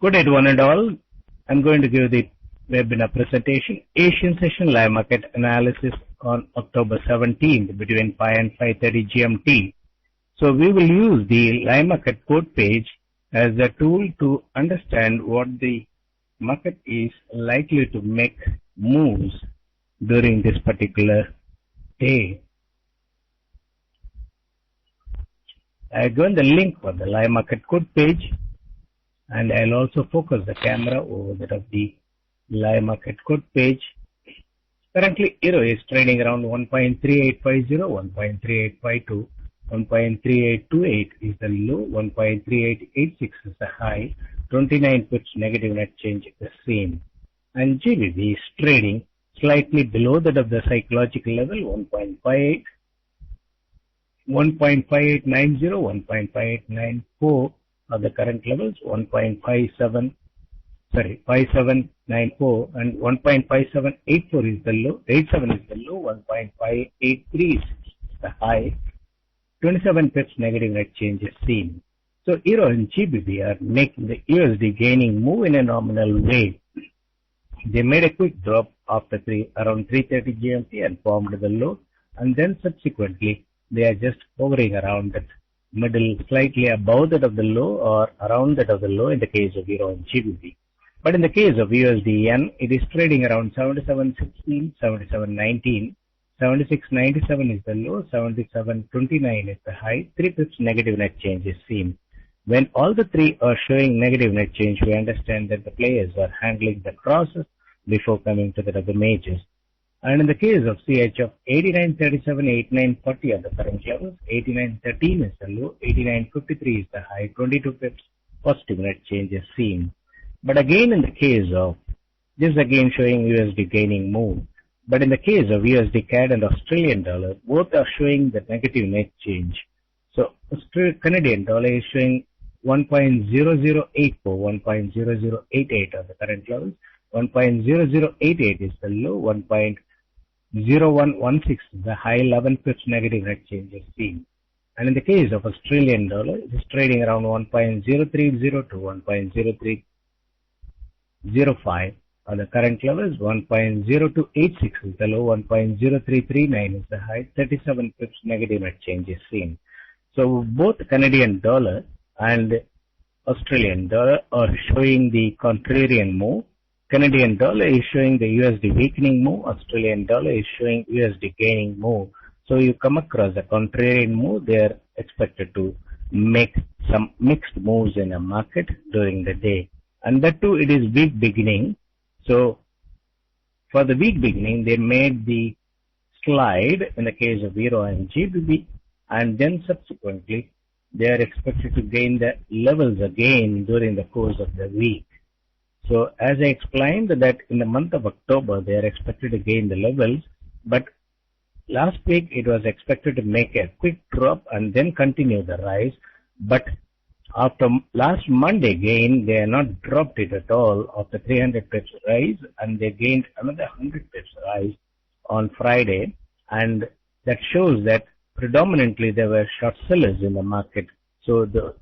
Good day to one and all. I'm going to give the webinar presentation, Asian Session Live Market Analysis on October 17th between 5 and 5:30 GMT. So we will use the live market code page as a tool to understand what the market is likely to make moves during this particular day. I've given the link for the live market code page, and I'll also focus the camera over that of the live market code page. Currently, Euro is trading around 1.3850, 1.3852, 1.3828 is the low, 1.3886 is the high, 29 pips negative net change is the same. And GBP is trading slightly below that of the psychological level, 1.58, 1.5890, 1.5894 are the current levels, 5794, and 1.5784 is the low, 87 is the low, 1.583 is the high, 27 pips negative net change is seen. So Euro and GBP are making the USD gaining move in a nominal way. They made a quick drop after around 3:30 GMT and formed the low, and then subsequently they are just hovering around that middle, slightly above that of the low or around that of the low in the case of Euro and GBP. But in the case of USD Yen, it is trading around 77.16, 77.19, 76.97 is the low, 77.29 is the high, 3 pips negative net change is seen. When all the three are showing negative net change, we understand that the players are handling the crosses before coming to the majors. And in the case of CHF, 89.37, 89.40 are the current levels, 89.13 is the low, 89.53 is the high, 22 pips positive net change is seen. But again in the case of, this again showing USD gaining move, but in the case of USD CAD and Australian dollar, both are showing the negative net change. So Canadian dollar is showing 1.0084, 1.0088 are the current levels, 1.0088 is the low, 1.0116 is the high, 11 pips negative net change is seen. And in the case of Australian dollar, it is trading around 1.0302, 1.0305 are the current levels, 1.0286 is the low, 1.0339 is the high, 37 pips negative net change is seen. So both Canadian dollar and Australian dollar are showing the contrarian move. Canadian dollar is showing the USD weakening move. Australian dollar is showing USD gaining move. So you come across a contrarian move, they are expected to make some mixed moves in a market during the day. And that too, it is week beginning. So for the week beginning, they made the slide in the case of Euro and GBP, and then subsequently they are expected to gain the levels again during the course of the week. So as I explained that in the month of October, they are expected to gain the levels, but last week it was expected to make a quick drop and then continue the rise. But after last Monday gain, they are not dropped it at all after 300 pips rise, and they gained another 100 pips rise on Friday. And that shows that predominantly there were short sellers in the market. So the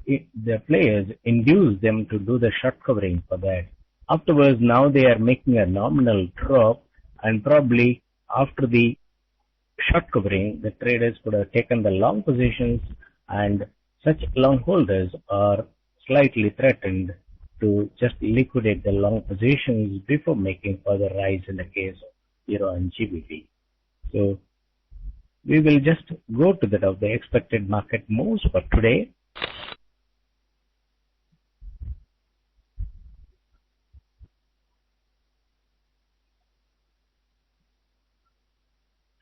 players induced them to do the short covering for that. Afterwards, now they are making a nominal drop, and probably after the short covering, the traders could have taken the long positions, and such long holders are slightly threatened to just liquidate the long positions before making further rise in the case of Euro and GBP. So we will just go to that of the expected market moves for today.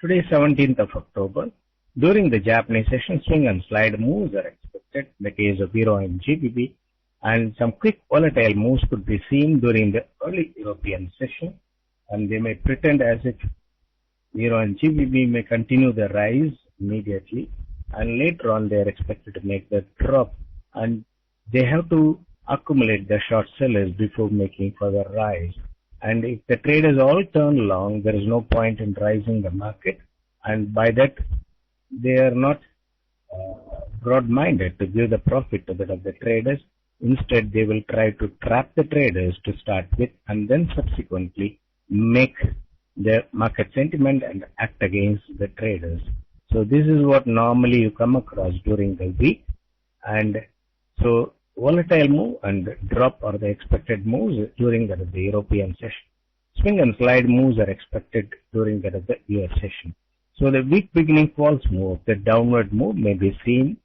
Today, 17th of October. During the Japanese session, swing and slide moves are expected in the case of Euro and GBP, and some quick volatile moves could be seen during the early European session, and they may pretend as if Euro and GBP may continue the rise immediately, and later on they are expected to make the drop, and they have to accumulate the short sellers before making further rise. And if the traders all turn long, there is no point in rising the market, and by that they are not broad-minded to give the profit to the traders. Instead, they will try to trap the traders to start with and then subsequently make the market sentiment and act against the traders. So this is what normally you come across during the week. And so volatile move and drop are the expected moves during the European session. Swing and slide moves are expected during the US session. So the week beginning false move, the downward move may be seen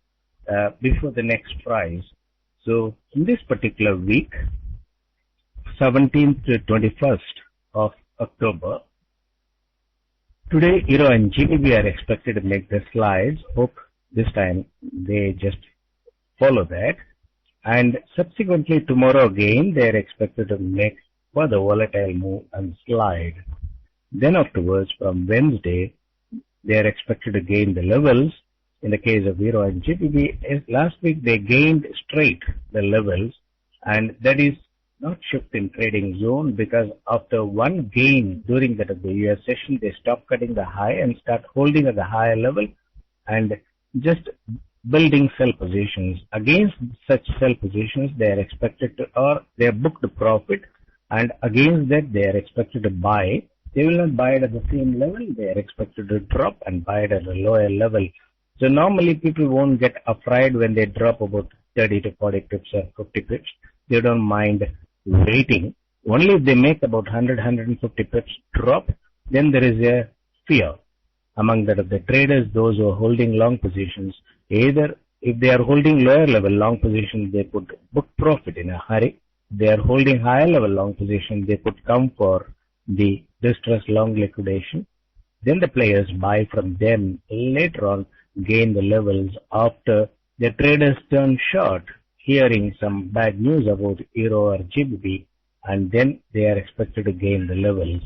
before the next price. So in this particular week, 17th to 21st of October, today Euro and GBP are expected to make the slides. Hope this time they just follow that. And subsequently tomorrow again they are expected to make further volatile move and slide. Then afterwards from Wednesday they are expected to gain the levels. In the case of Euro and GBP, last week they gained straight the levels, and that is not shift in trading zone because after one gain during the US session, they stop cutting the high and start holding at the higher level and just building sell positions. Against such sell positions, they are expected to, or they are booked profit, and against that they are expected to buy. They will not buy it at the same level. They are expected to drop and buy it at a lower level. So normally people won't get afraid when they drop about 30 to 40 pips or 50 pips. They don't mind waiting. Only if they make about 100, 150 pips drop, then there is a fear among the traders, those who are holding long positions. Either if they are holding lower level long positions, they could book profit in a hurry. If they are holding higher level long positions, they could come for the distress long liquidation. Then the players buy from them, later on gain the levels after the traders turn short, hearing some bad news about Euro or GBP, and then they are expected to gain the levels.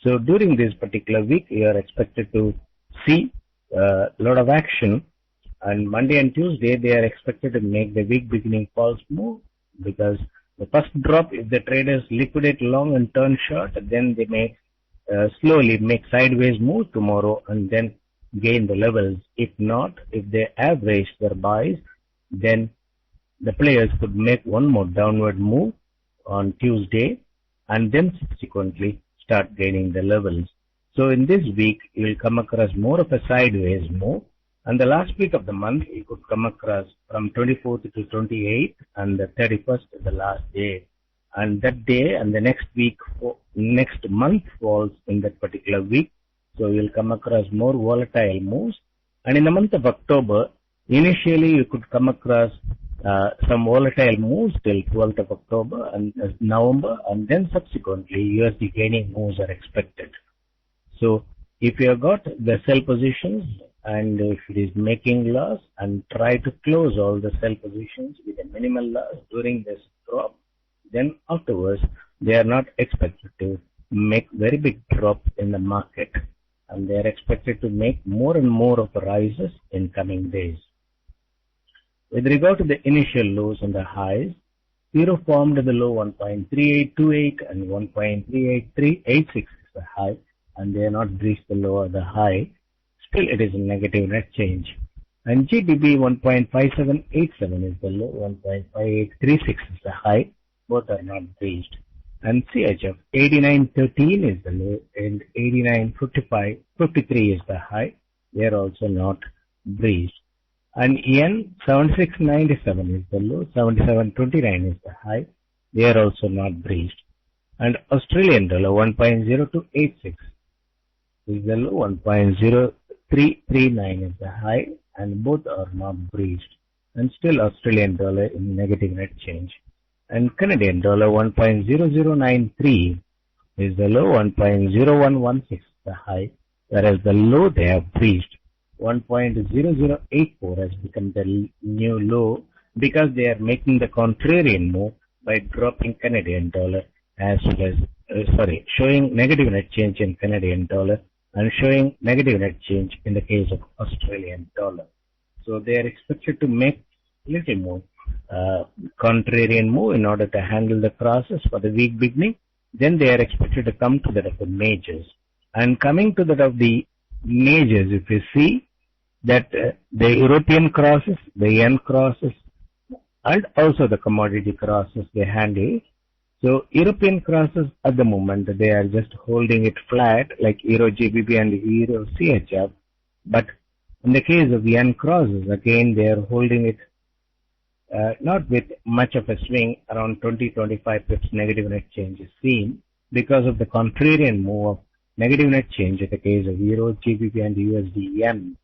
So during this particular week, you are expected to see a lot of action, and Monday and Tuesday they are expected to make the week beginning false move, because the first drop, if the traders liquidate long and turn short, then they may slowly make sideways move tomorrow and then gain the levels. If not, if they average their buys, then the players could make one more downward move on Tuesday and then subsequently start gaining the levels. So in this week, you will come across more of a sideways move. And the last week of the month, you could come across from 24th to 28th, and the 31st is the last day. And that day and the next week, next month falls in that particular week. So you'll come across more volatile moves. And in the month of October, initially you could come across some volatile moves till 12th of October and November, and then subsequently USD gaining moves are expected. So if you have got the sell positions and if it is making loss, and try to close all the sell positions with a minimal loss during this drop, then afterwards they are not expected to make very big drops in the market, and they are expected to make more and more of rises in coming days. With regard to the initial lows and the highs, Euro formed the low 1.3828 and 1.38386 is the high, and they are not breached the low or the high. Still it is a negative net change. And GBP 1.5787 is the low, 1.5836 is the high. Both are not breached. And CHF 8913 is the low and 8953 is the high. They are also not breached. And Yen 7697 is the low, 7729 is the high. They are also not breached. And Australian dollar 1.0286 is the low, 1.0339 is the high, and both are not breached. And still Australian dollar in negative net change. And Canadian dollar 1.0093 is the low, 1.0116 is the high, whereas the low they have breached. 1.0084 has become the new low because they are making the contrarian move by dropping Canadian dollar as well as, showing negative net change in Canadian dollar and showing negative net change in the case of Australian dollar. So they are expected to make little more contrarian move in order to handle the crosses for the week beginning. Then they are expected to come to that of the majors. And coming to that of the majors, if you see that the European crosses, the yen crosses, and also the commodity crosses they handle. So European crosses at the moment, they are just holding it flat like Euro GBP and Euro CHF. But in the case of yen crosses, again, they are holding it not with much of a swing, around 20-25 pips negative net change is seen because of the contrarian move of negative net change in the case of Euro, GBP and USD yen.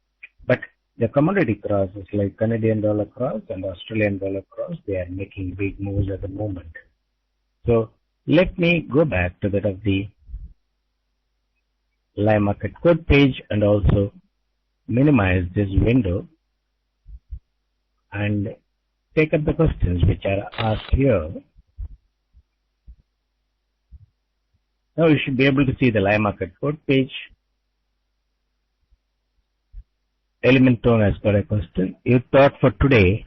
But the commodity crosses like Canadian dollar cross and Australian dollar cross, they are making big moves at the moment. So let me go back to that of the live market code page and also minimize this window and take up the questions which are asked here. Now you should be able to see the live market code page. Element Tone has got a question. You thought for today,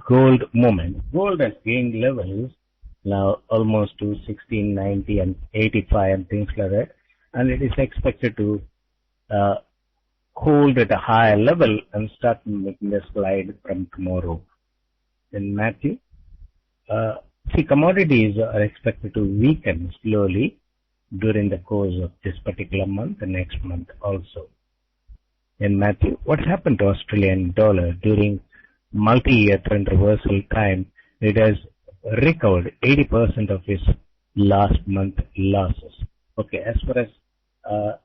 gold movement. Gold has gained levels now almost to 1690 and 85 and things like that. And it is expected to hold at a higher level and start making a slide from tomorrow. Then Matthew, commodities are expected to weaken slowly during the course of this particular month and next month also. Then Matthew, what happened to Australian dollar during multi-year trend reversal time? It has recovered 80% of its last month losses. Okay, as far as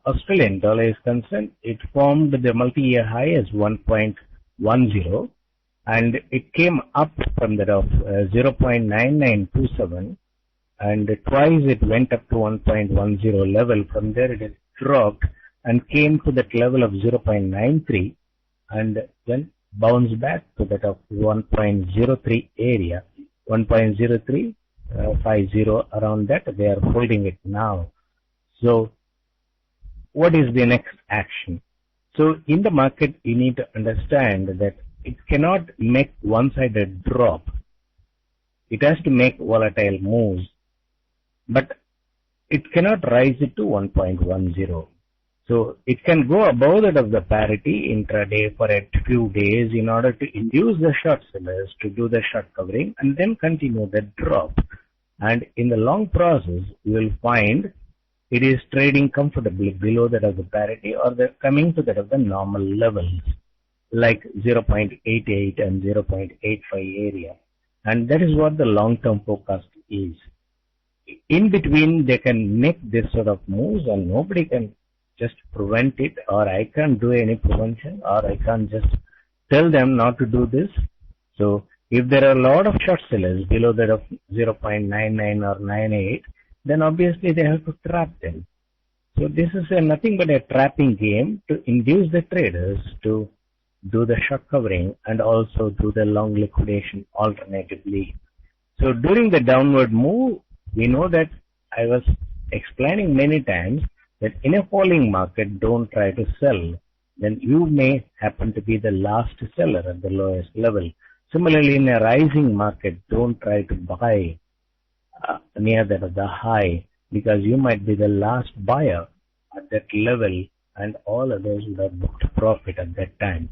Australian dollar is concerned, it formed the multi-year high as 1.10 and it came up from that of 0.9927 and twice it went up to 1.10 level. From there it has dropped and came to that level of 0.93 and then bounced back to that of 1.03 area, 1.0350 around that. They are holding it now. So what is the next action? So in the market, you need to understand that it cannot make one-sided drop. It has to make volatile moves, but it cannot rise it to 1.10. So it can go above that of the parity intraday for a few days in order to induce the short sellers to do the short covering and then continue the drop. And in the long process, you will find it is trading comfortably below that of the parity or the coming to that of the normal levels like 0.88 and 0.85 area. And that is what the long-term forecast is. In between, they can make this sort of moves and nobody can just prevent it, or I can't do any prevention, or I can't just tell them not to do this. So if there are a lot of short sellers below that of 0.99 or 98, then obviously they have to trap them. So this is nothing but a trapping game to induce the traders to do the short covering and also do the long liquidation alternatively. So during the downward move, we know that I was explaining many times that in a falling market, don't try to sell. Then you may happen to be the last seller at the lowest level. Similarly, in a rising market, don't try to buy near that of the high because you might be the last buyer at that level and all others would have booked profit at that time.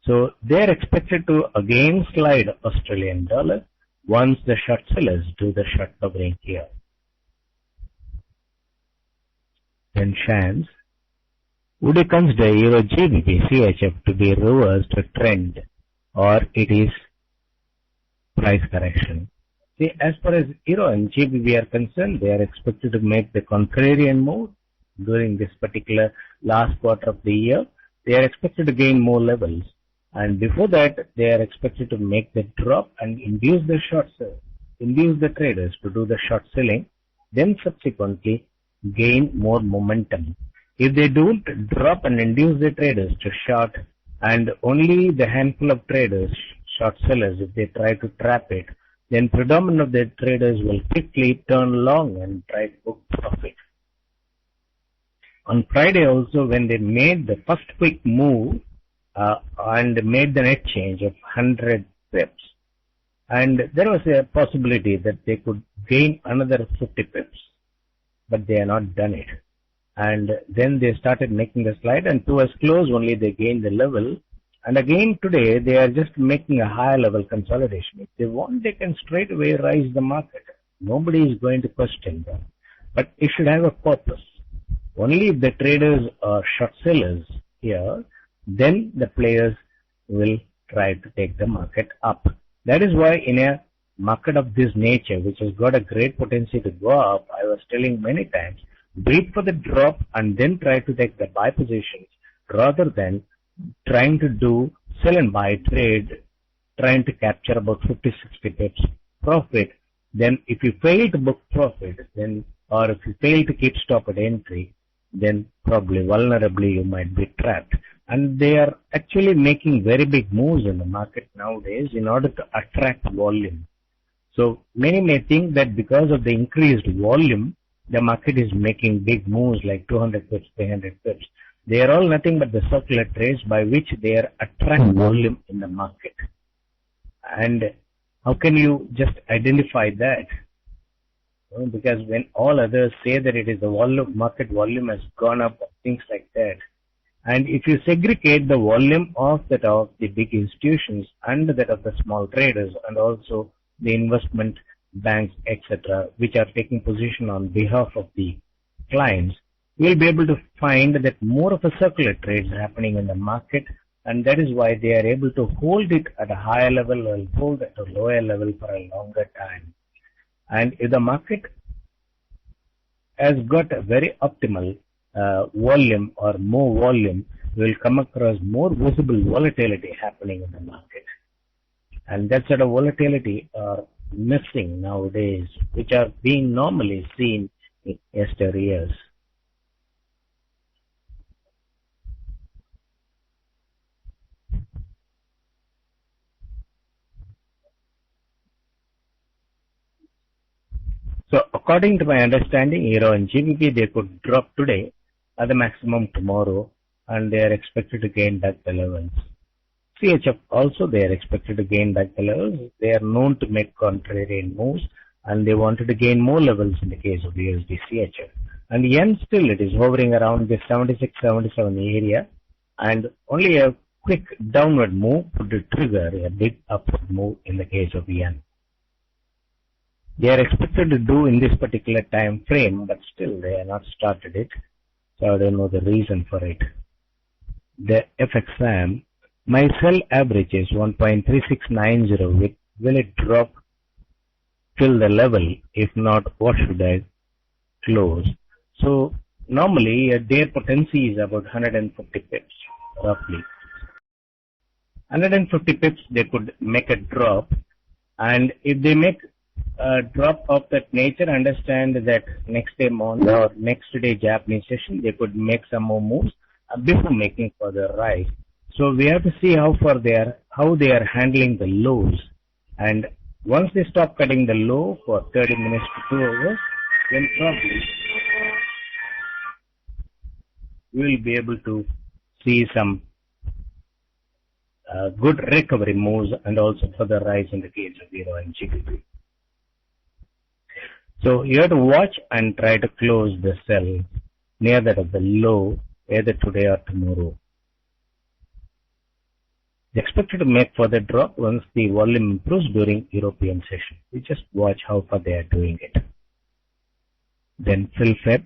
So they are expected to again slide Australian dollar once the short sellers do the short covering here. Then Shans, would you consider Euro GBP CHF to be reversed trend or it is price correction? See, as far as Euro and GBP are concerned, they are expected to make the contrarian move during this particular last quarter of the year. They are expected to gain more levels. And before that, they are expected to make the drop and induce the traders to do the short selling, then subsequently gain more momentum. If they don't drop and induce the traders to short and only the handful of traders, short sellers, if they try to trap it, then predominant of the traders will quickly turn long and try to book profit. On Friday also, when they made the first quick move and made the net change of 100 pips, and there was a possibility that they could gain another 50 pips, but they have not done it. And then they started making the slide, and towards close only they gained the level, And again today, they are just making a higher level consolidation. If they want, they can straight away rise the market. Nobody is going to question them. But it should have a purpose. Only if the traders are short sellers here, then the players will try to take the market up. That is why in a market of this nature, which has got a great potential to go up, I was telling many times, wait for the drop and then try to take the buy positions rather than trying to do sell and buy trade, trying to capture about 50-60 pips profit. Then if you fail to book profit, then or if you fail to keep stop at entry, then probably vulnerably you might be trapped. And they are actually making very big moves in the market nowadays in order to attract volume. So many may think that because of the increased volume, the market is making big moves like 200 pips, 300 pips. They are all nothing but the circular trades by which they are attract volume in the market. And how can you just identify that? Well, because when all others say that it is the volume, market volume has gone up, things like that. And if you segregate the volume of that of the big institutions and that of the small traders and also the investment banks, etc., which are taking position on behalf of the clients, you will be able to find that more of a circular trade is happening in the market, and that is why they are able to hold it at a higher level or hold it at a lower level for a longer time. And if the market has got a very optimal volume or more volume, we will come across more visible volatility happening in the market. And that sort of volatility are missing nowadays, which are being normally seen in yesteryears. So according to my understanding, Euro and GBP, they could drop today at the maximum tomorrow, and they are expected to gain back the levels. CHF also, they are expected to gain back the levels. They are known to make contrarian moves, and they wanted to gain more levels in the case of USD CHF. And yen still, it is hovering around the 76-77 area, and only a quick downward move could trigger a big upward move in the case of yen. They are expected to do in this particular time frame, but still they have not started it. So I don't know the reason for it. The FXM, my sell average is 1.3690. Will it drop till the level? If not, what should I close? So normally their potency is about 150 pips, roughly. 150 pips they could make a drop, and if they make a drop of that nature, understand that next day morning or next day Japanese session they could make some more moves before making further rise. So we have to see how they are handling the lows, and once they stop cutting the low for 30 minutes to 2 hours, then probably we will be able to see some good recovery moves and also further rise in the case of Euro and GBP. So you have to watch and try to close the sell near that of the low either today or tomorrow. They expected to make further drop once the volume improves during European session. We just watch how far they are doing it. Then fill Feb.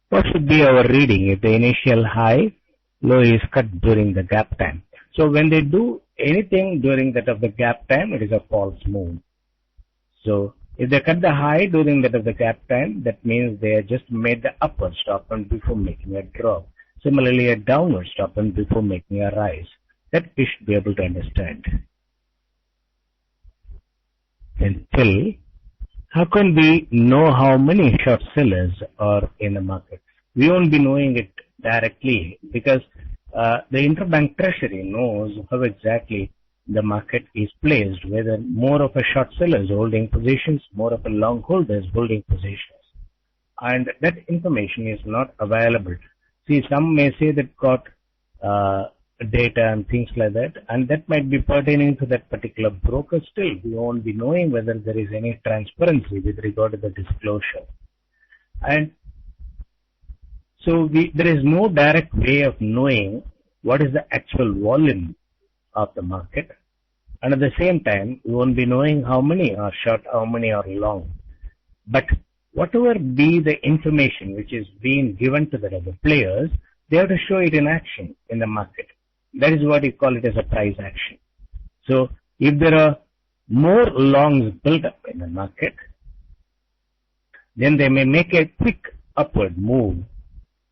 What should be our reading if the initial high low is cut during the gap time? So when they do anything during that of the gap time, it is a false move. So if they cut the high during that of the gap time, that means they have just made the upward stop and before making a drop. Similarly, a downward stop and before making a rise. That we should be able to understand. Then fill. How can we know how many short sellers are in the market? We won't be knowing it directly because the interbank treasury knows how exactly the market is placed, whether more of a short sellers holding positions, more of a long holders holding positions. And that information is not available. See, some may say that got data and things like that, and that might be pertaining to that particular broker. Still, we won't be knowing whether there is any transparency with regard to the disclosure. And so there is no direct way of knowing what is the actual volume of the market. And at the same time, you won't be knowing how many are short, how many are long. But whatever be the information which is being given to the other players, they have to show it in action in the market. That is what you call it as a price action. So if there are more longs built up in the market, then they may make a quick upward move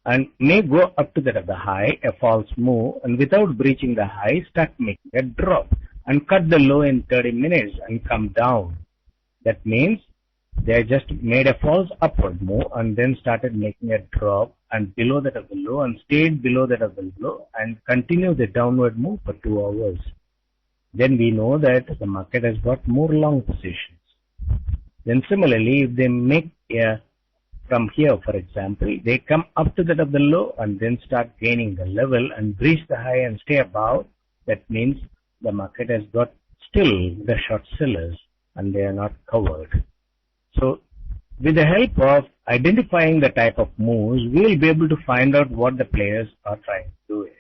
and may go up to that of the high, a false move, and without breaching the high, start making a drop and cut the low in 30 minutes and come down. That means they just made a false upward move and then started making a drop and below that of the low and stayed below that of the low and continue the downward move for 2 hours. Then we know that the market has got more long positions. Then similarly, if they make from here, for example, they come up to that of the low and then start gaining the level and breach the high and stay above, that means the market has got still the short sellers and they are not covered. So with the help of identifying the type of moves, we will be able to find out what the players are trying to do it.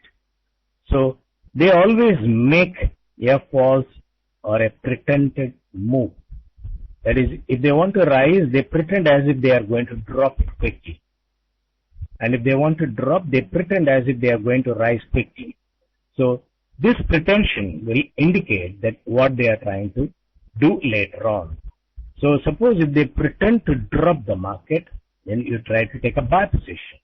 So they always make a false or a pretended move. That is, if they want to rise, they pretend as if they are going to drop quickly. And if they want to drop, they pretend as if they are going to rise quickly. So this pretension will indicate that what they are trying to do later on. So suppose if they pretend to drop the market, then you try to take a buy position.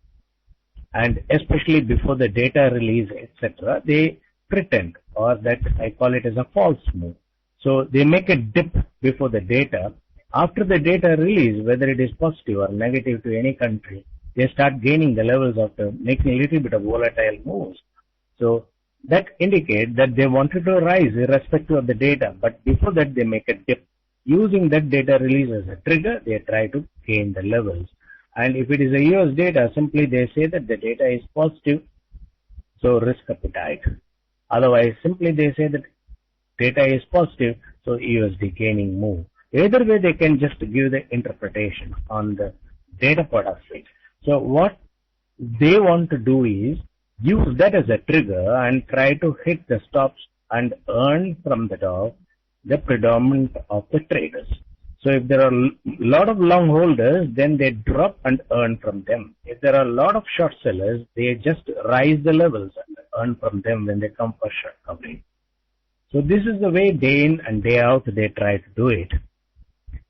And especially before the data release, etc., they pretend, or that I call it as a false move. So they make a dip before the data. After the data release, whether it is positive or negative to any country, they start gaining the levels after making a little bit of volatile moves. So that indicates that they wanted to rise irrespective of the data, but before that they make a dip. Using that data release as a trigger, they try to gain the levels. And if it is a US data, simply they say that the data is positive, so risk appetite. Otherwise, simply they say that data is positive, so USD gaining move. Either way, they can just give the interpretation on the data part of it. So what they want to do is use that as a trigger and try to hit the stops and earn from the top the predominant of the traders. So if there are a lot of long holders, then they drop and earn from them. If there are a lot of short sellers, they just rise the levels and earn from them when they come for short covering. So this is the way day in and day out they try to do it.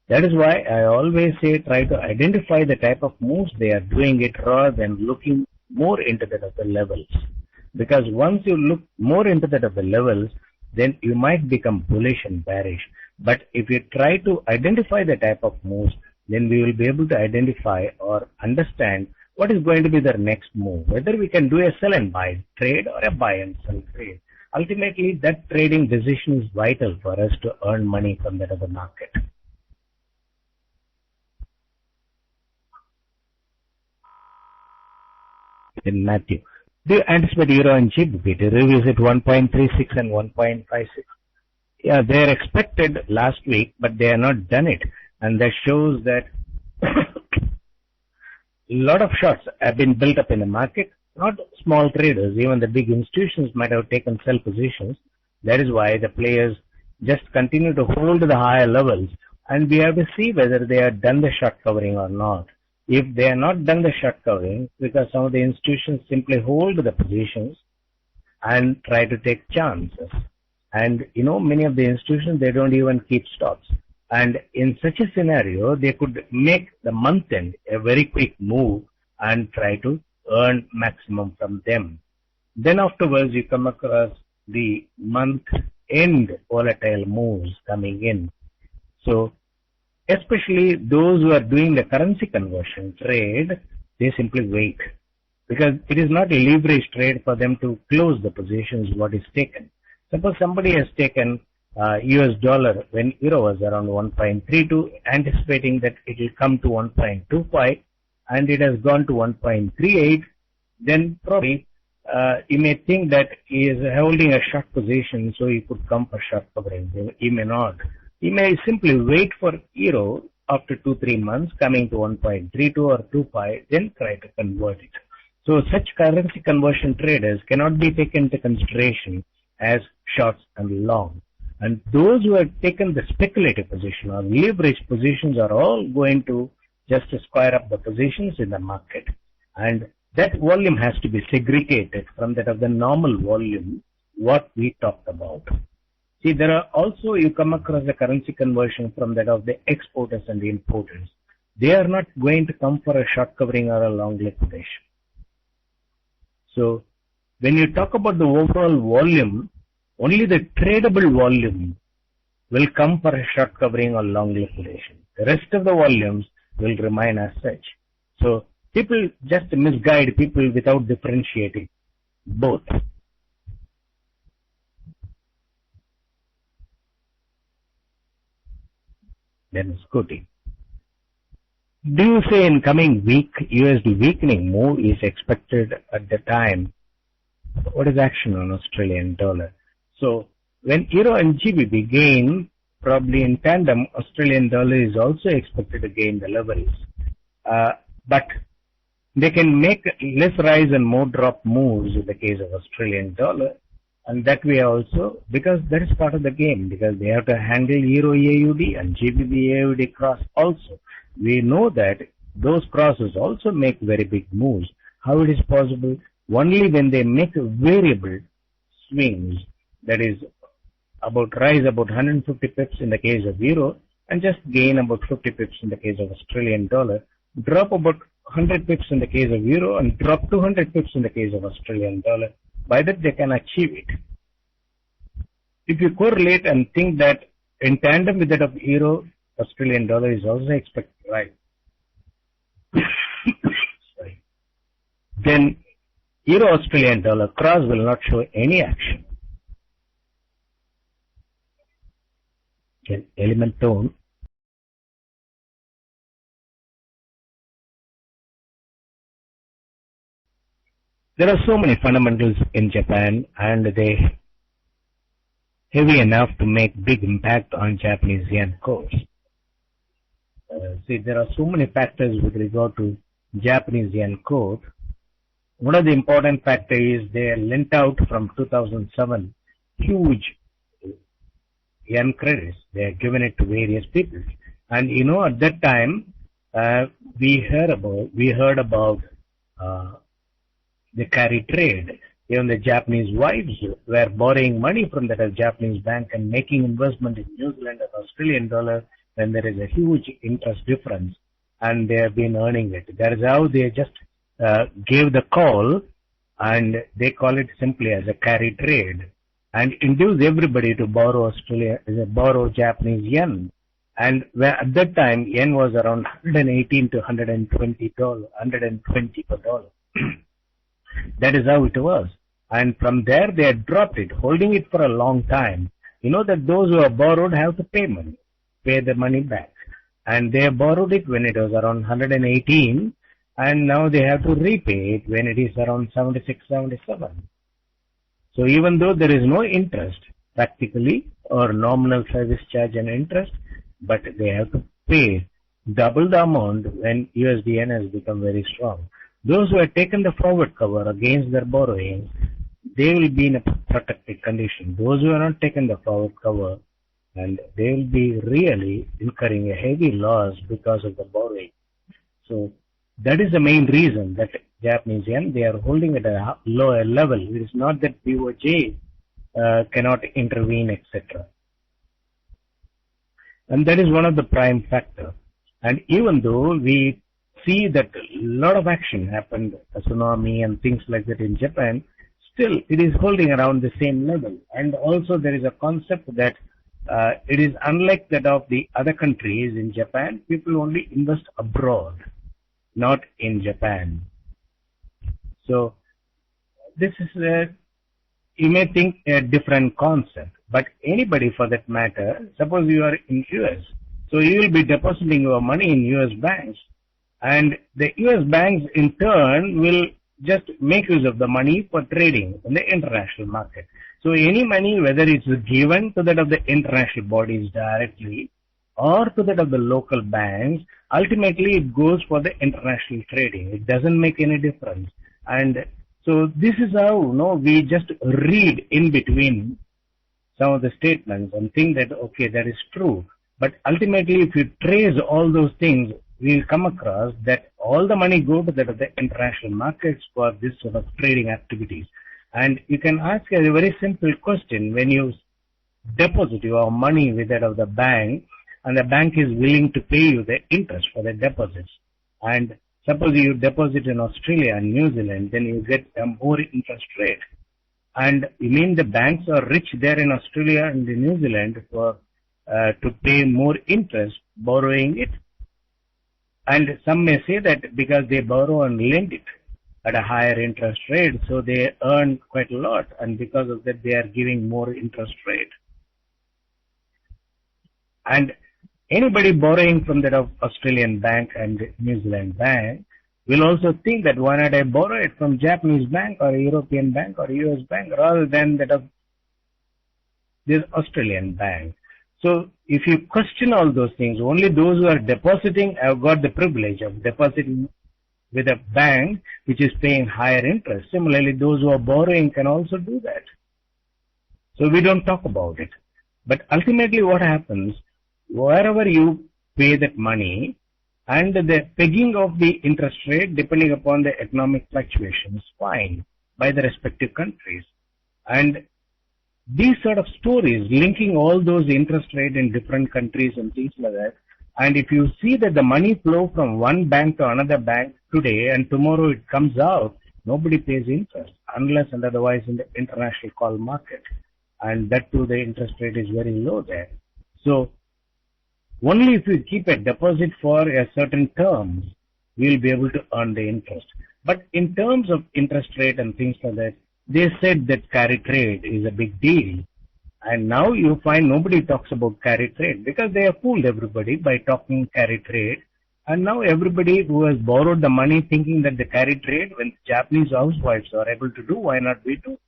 That is why I always say try to identify the type of moves they are doing it rather than looking more into that of the levels. Because once you look more into that of the levels, then you might become bullish and bearish. But if you try to identify the type of moves, then we will be able to identify or understand what is going to be their next move. Whether we can do a sell and buy trade or a buy and sell trade. Ultimately, that trading decision is vital for us to earn money from that other market. In Matthew, do you anticipate Euro and GBP to revisit 1.36 and 1.56? Yeah, they are expected last week, but they have not done it. And that shows that a lot of shorts have been built up in the market. Not small traders, even the big institutions might have taken sell positions. That is why the players just continue to hold the higher levels. And we have to see whether they have done the short covering or not. If they have not done the short covering, because some of the institutions simply hold the positions and try to take chances. And many of the institutions, they don't even keep stops. And in such a scenario, they could make the month end a very quick move and try to earn maximum from them. Then afterwards, you come across the month end volatile moves coming in. So especially those who are doing the currency conversion trade, they simply wait, because it is not a leverage trade for them to close the positions what is taken. Suppose somebody has taken US dollar when euro was around 1.32, anticipating that it will come to 1.25, and it has gone to 1.38, then probably you may think that he is holding a short position, so he could come for short covering. He may not. He may simply wait for euro after 2-3 months coming to 1.32 or 25, then try to convert it. So such currency conversion traders cannot be taken into consideration as shorts and long. And those who have taken the speculative position or leverage positions are all going to just square up the positions in the market. And that volume has to be segregated from that of the normal volume, what we talked about. See, there are also, you come across the currency conversion from that of the exporters and the importers. They are not going to come for a short covering or a long liquidation. So, when you talk about the overall volume, only the tradable volume will come for a short covering or long liquidation. The rest of the volumes will remain as such. So, people just misguide people without differentiating both. Then Scotty. Do you say in coming week USD weakening move is expected at the time? What is action on Australian dollar? So when Euro and GBP gain, probably in tandem, Australian dollar is also expected to gain the levels. But they can make less rise and more drop moves in the case of Australian dollar. And that way also, because that is part of the game, because they have to handle Euro AUD and GBP AUD cross also. We know that those crosses also make very big moves. How it is possible? Only when they make variable swings, that is about rise about 150 pips in the case of Euro and just gain about 50 pips in the case of Australian dollar, drop about 100 pips in the case of Euro and drop 200 pips in the case of Australian dollar. By that they can achieve it. If you correlate and think that in tandem with that of Euro, Australian dollar is also expected to rise, sorry, then Euro Australian dollar cross will not show any action. Element tone. There are so many fundamentals in Japan and they heavy enough to make big impact on Japanese yen course. See, there are so many factors with regard to Japanese yen court. One of the important factors is they lent out from 2007 huge yen credits. They have given it to various people. And you know, at that time, we heard about the carry trade. Even the Japanese wives were borrowing money from that Japanese bank and making investment in New Zealand and Australian dollar when there is a huge interest difference, and they have been earning it. That is how they just gave the call, and they call it simply as a carry trade, and induce everybody to borrow Japanese yen. And at that time, yen was around 118 to 120 per dollar. That is how it was. And from there, they had dropped it, holding it for a long time. You know that those who have borrowed have to pay the money back. And they borrowed it when it was around 118, and now they have to repay it when it is around 76, 77. So even though there is no interest, practically, or nominal service charge and interest, but they have to pay double the amount when USD has become very strong. Those who have taken the forward cover against their borrowing, they will be in a protected condition. Those who have not taken the forward cover, and they will be really incurring a heavy loss because of the borrowing. So that is the main reason that Japanese yen, they are holding at a lower level. It is not that BOJ cannot intervene, etc. And that is one of the prime factor. And even though we see that a lot of action happened, a tsunami and things like that in Japan, still it is holding around the same level. And also there is a concept that it is unlike that of the other countries. In Japan, people only invest abroad, not in Japan. So this is you may think a different concept, but anybody for that matter, suppose you are in US, so you will be depositing your money in US banks, and the US banks in turn will just make use of the money for trading in the international market. So any money, whether it's given to that of the international bodies directly or to that of the local banks, ultimately it goes for the international trading. It doesn't make any difference. And so this is how we just read in between some of the statements and think that, okay, that is true. But ultimately, if you trace all those things, we'll come across that all the money go to the international markets for this sort of trading activities. And you can ask a very simple question: when you deposit your money with that of the bank, and the bank is willing to pay you the interest for the deposits, and suppose you deposit in Australia and New Zealand, then you get a more interest rate. And you mean the banks are rich there in Australia and in New Zealand for to pay more interest borrowing it? And some may say that because they borrow and lend it at a higher interest rate, so they earn quite a lot, and because of that they are giving more interest rate. And anybody borrowing from that of Australian bank and New Zealand bank will also think that why not I borrow it from Japanese bank or a European bank or a US bank rather than that of this Australian bank. So if you question all those things, only those who are depositing have got the privilege of depositing with a bank which is paying higher interest. Similarly, those who are borrowing can also do that. So we don't talk about it. But ultimately what happens, wherever you pay that money and the pegging of the interest rate depending upon the economic fluctuations, fine, by the respective countries. And these sort of stories linking all those interest rate in different countries and things like that, and if you see that the money flow from one bank to another bank today and tomorrow it comes out, nobody pays interest unless and otherwise in the international call market, and that too the interest rate is very low there. So only if you keep a deposit for a certain terms, we'll be able to earn the interest. But in terms of interest rate and things like that, they said that carry trade is a big deal. And now you find nobody talks about carry trade because they have fooled everybody by talking carry trade. And now everybody who has borrowed the money thinking that the carry trade, when Japanese housewives are able to do, why not we too?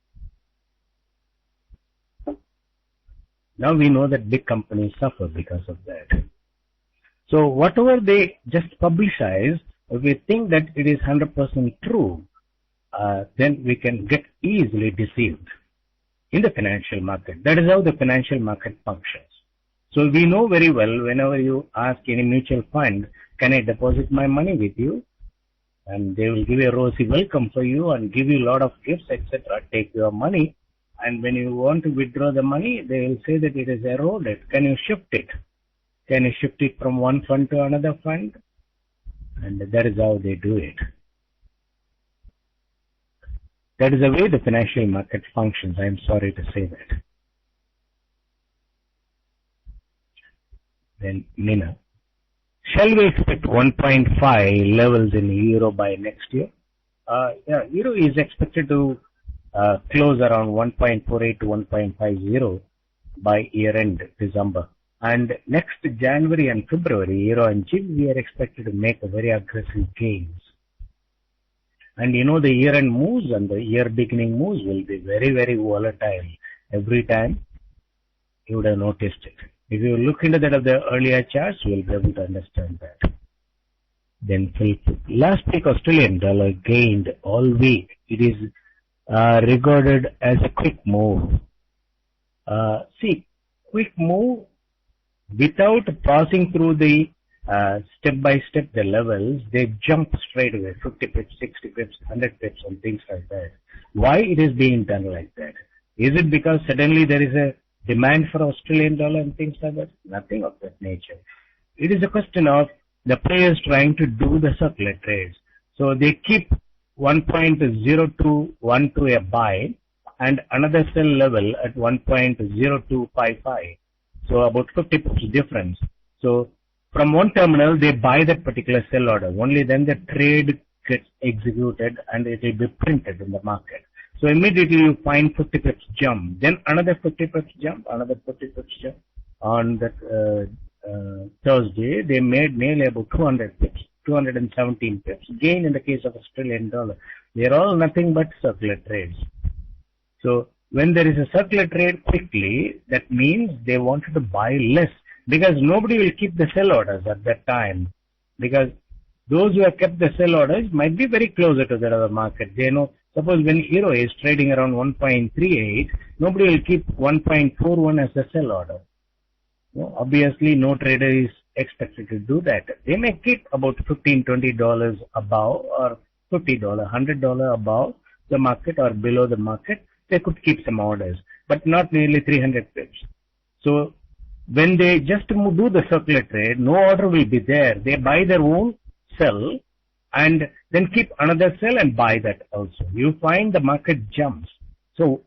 Now we know that big companies suffer because of that. So whatever they just publicize, if we think that it is 100% true, then we can get easily deceived in the financial market. That is how the financial market functions. So we know very well whenever you ask any mutual fund, can I deposit my money with you? And they will give you a rosy welcome for you and give you a lot of gifts, etc. Take your money. And when you want to withdraw the money, they will say that it is eroded. Can you shift it? Can you shift it from one fund to another fund? And that is how they do it. That is the way the financial market functions. I am sorry to say that. Then Nina, shall we expect 1.5 levels in euro by next year? Yeah, euro is expected to close around 1.48 to 1.50 by year end December. And next January and February, euro and GBP, we are expected to make a very aggressive gains. And you know the year-end moves and the year-beginning moves will be very, very volatile. Every time you would have noticed it. If you look into that of the earlier charts, you will be able to understand that. Then last week Australian dollar gained all week. It is regarded as a quick move. See, quick move without passing through the step by step the levels, they jump straight away, 50 pips, 60 pips, 100 pips and things like that. Why it is being done like that? Is it because suddenly there is a demand for Australian dollar and things like that? Nothing of that nature. It is a question of the players trying to do the circular trades. So they keep 1.0212 to a buy and another sell level at 1.0255. So about 50 pips difference. So from one terminal, they buy that particular sell order. Only then the trade gets executed and it will be printed in the market. So immediately you find 50 pips jump. Then another 50 pips jump, another 50 pips jump. On that Thursday, they made nearly about 200 pips, 217 pips. Gain in the case of Australian dollar. They are all nothing but circular trades. So when there is a circular trade quickly, that means they wanted to buy less. Because nobody will keep the sell orders at that time. Because those who have kept the sell orders might be very closer to the other market. They know Suppose when euro is trading around 1.38, nobody will keep 1.41 as a sell order. No, obviously, no trader is expected to do that. They may keep about $15, $20 above, or $50, $100 above the market or below the market. They could keep some orders, but not nearly 300 pips. So when they just do the circular trade, no order will be there. They buy their own sell and then keep another sell and buy that also. You find the market jumps. So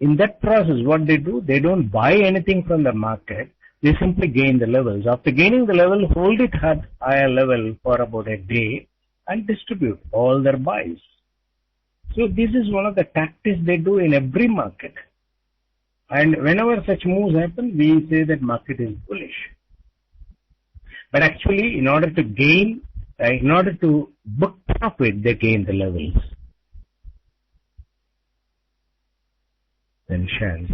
in that process, what they do, they don't buy anything from the market. They simply gain the levels. After gaining the level, hold it at higher level for about a day and distribute all their buys. So this is one of the tactics they do in every market. And whenever such moves happen, we say that market is bullish. But actually, in order to gain, in order to book profit, they gain the levels. Then shares.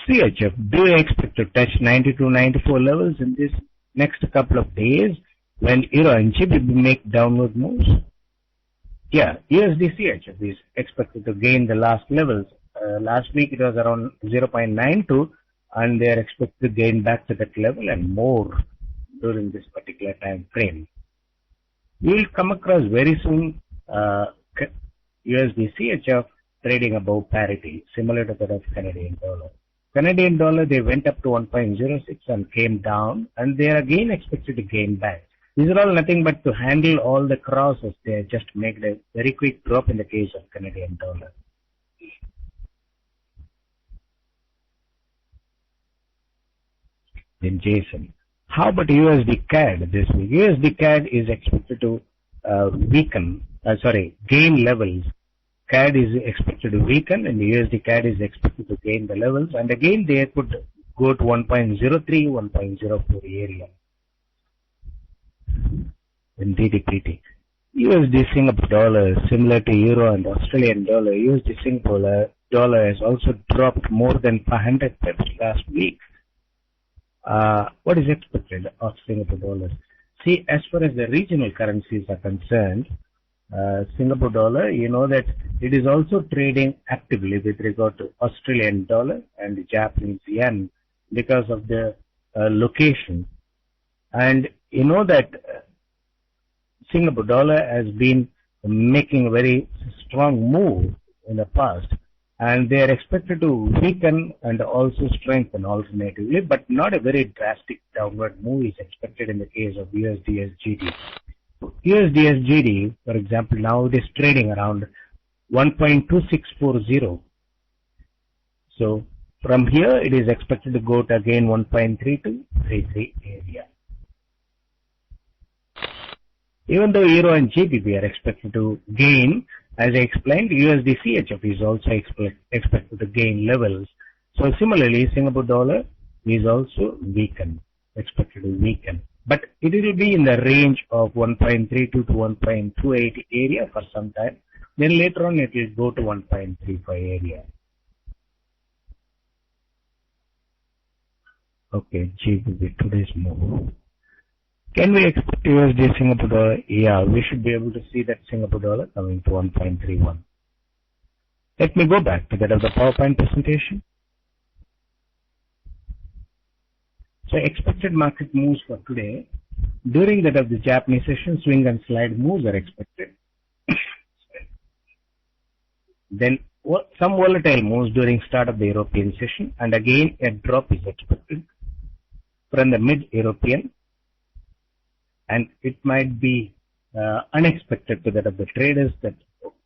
CHF, do you expect to touch 92, 94 levels in this next couple of days when euro and GBP make downward moves? Yeah, USD CHF is expected to gain the last levels. Last week it was around 0.92 and they are expected to gain back to that level and more during this particular time frame. We will come across very soon USD CHF trading above parity, similar to that of Canadian dollar. Canadian dollar, they went up to 1.06 and came down, and they are again expected to gain back. These are all nothing but to handle all the crosses. They just make a very quick drop in the case of Canadian dollar. Then Jason, how about USD CAD this week? USD CAD is expected to gain levels. CAD is expected to weaken and the USD CAD is expected to gain the levels, and again they could go to 1.03, 1.04 area. In DDPT, USD Singapore dollar is similar to euro and Australian dollar. USD Singapore dollar has also dropped more than 500 pips last week. What is expected of Singapore dollars? See, as far as the regional currencies are concerned, Singapore dollar, you know that it is also trading actively with regard to Australian dollar and Japanese yen because of the location. And you know that Singapore dollar has been making a very strong move in the past, and they are expected to weaken and also strengthen alternatively, but not a very drastic downward move is expected in the case of USD-SGD. USD-SGD, for example, now it is trading around 1.2640. So from here it is expected to go to again 1.3233 area. Even though euro and GBP are expected to gain, as I explained, USD CHF is also expected to gain levels. So similarly, Singapore dollar is also expected to weaken. But it will be in the range of 1.32 to 1.28 area for some time. Then later on it will go to 1.35 area. Okay, GBP, today's move. Can we expect USD Singapore dollar? Yeah, we should be able to see that Singapore dollar coming to 1.31. Let me go back to that of the PowerPoint presentation. So expected market moves for today. During that of the Japanese session, swing and slide moves are expected. Then some volatile moves during start of the European session, and again a drop is expected from the mid-European, and it might be unexpected to that of the traders that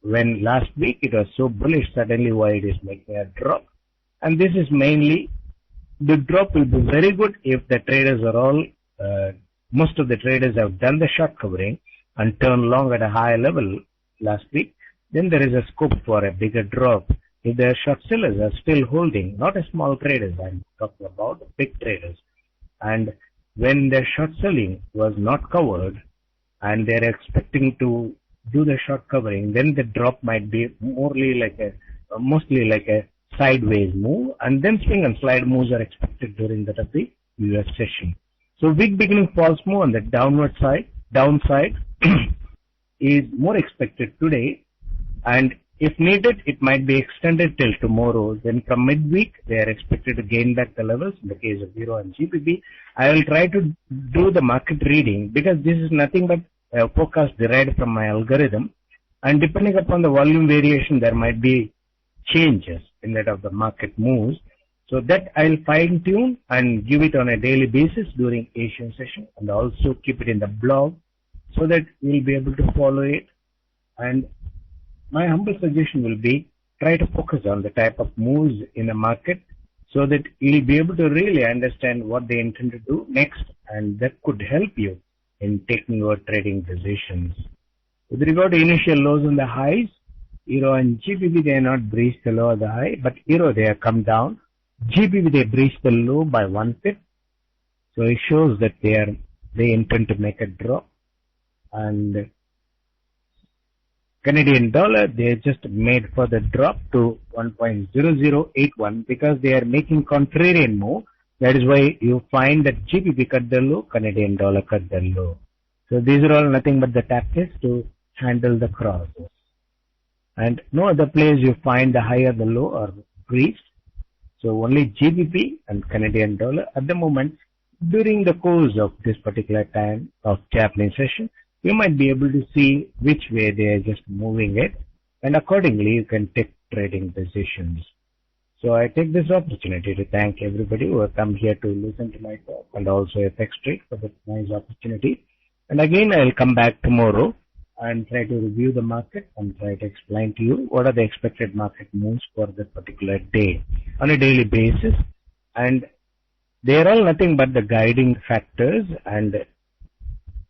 when last week it was so bullish, suddenly why it is making a drop. And this is mainly, the drop will be very good if the traders are all, most of the traders have done the short covering and turned long at a higher level last week. Then there is a scope for a bigger drop. If the short sellers are still holding, not a small traders, I'm talking about big traders. And when their short selling was not covered and they're expecting to do the short covering, then the drop might be mostly like a sideways move, and then swing and slide moves are expected during that of the US session. So weak beginning false move on the downside is more expected today And if needed, it might be extended till tomorrow. Then from midweek, they are expected to gain back the levels. In the case of Euro and GBP, I will try to do the market reading because this is nothing but a forecast derived from my algorithm. And depending upon the volume variation, there might be changes in that of the market moves. So that I'll fine tune and give it on a daily basis during Asian session, and also keep it in the blog so that you'll be able to follow it. And my humble suggestion will be try to focus on the type of moves in the market so that you'll be able to really understand what they intend to do next, and that could help you in taking your trading decisions. With regard to initial lows and the highs, Euro and GBP, they are not breached the low or the high, but Euro, they have come down. GBP, they breached the low by 1 pip. So it shows that they intend to make a drop. And Canadian dollar, they just made further drop to 1.0081 because they are making contrarian move. That is why you find that GBP cut the low, Canadian dollar cut the low. So these are all nothing but the tactics to handle the crosses. And no other place you find the higher the low or breached. So only GBP and Canadian dollar at the moment. During the course of this particular time of Japanese session, you might be able to see which way they are just moving it, and accordingly you can take trading decisions. So I take this opportunity to thank everybody who have come here to listen to my talk, and also FX Trade for this nice opportunity. And again, I will come back tomorrow and try to review the market and try to explain to you what are the expected market moves for that particular day on a daily basis. And they are all nothing but the guiding factors, and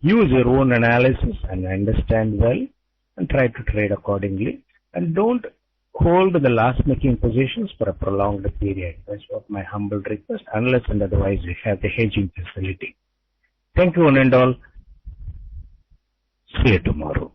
use your own analysis and understand well and try to trade accordingly. And don't hold the loss making positions for a prolonged period. That's what my humble request, unless and otherwise we have the hedging facility. Thank you one and all. See you tomorrow.